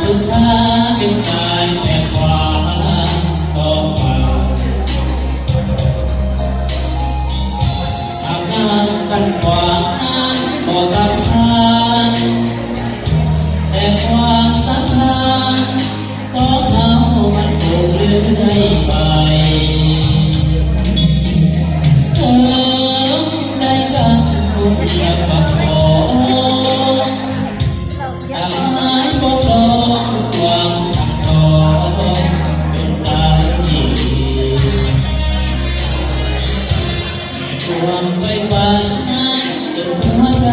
สุดท้ายเป็นกายแต่ขวาต่อมาทางกันขวาต่อสะพานแต่ความสัมพันธ์สองเรามันถูกเลื่อยไปได้กันทุกอย่างประกอบทางหายปกครองความทั้งสองเป็นตายดีความไว้วันนั้นจนหัวใจ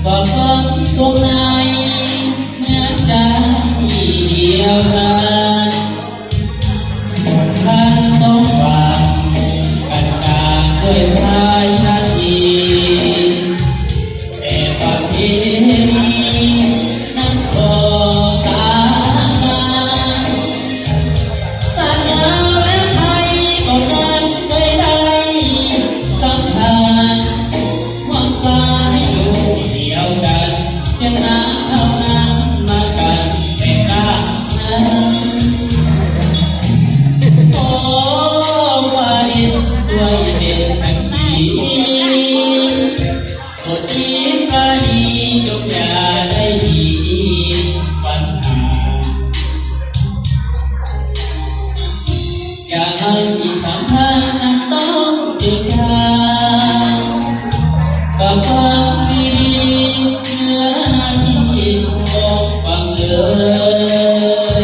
ก็ฟังตรงในเมื่อใจเดียวกันทางต้องฟังกันการด้วยสายนาทีแต่ประเพณีนั้นก็ต่างกันสัญญาและไทยก็นั้นไม่ได้สำคัญความสายอยู่เดียวกันเพียงน้ำเท่านั้นมากันเป็นกาโอ้วาดินช่วยเป็นสักทีโปรดคิดว่าดีจงอย่าได้ดีปัญหาอย่าให้สัมพันธ์นั้นต้องจืดจางกับความดีเนื้อนาทีบอกฟังเลย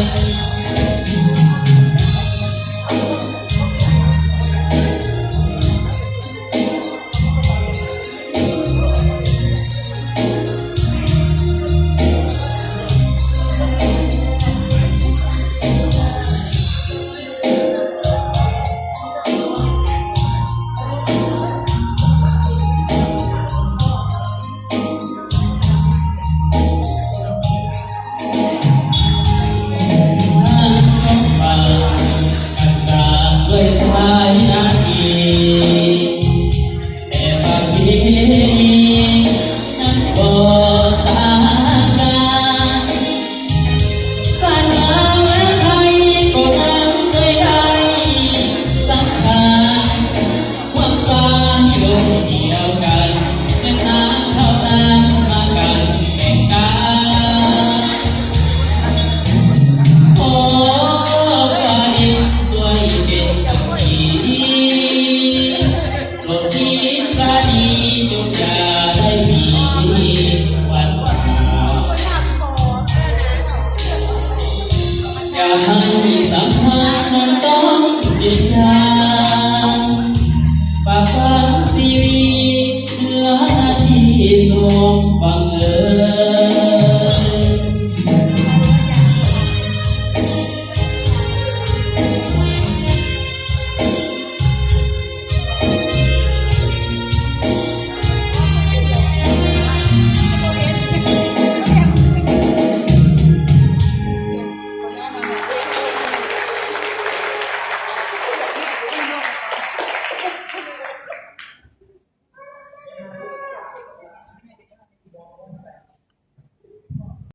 อย่าให้สัมพันธ์นั้นต้องเปลี่ยนใจ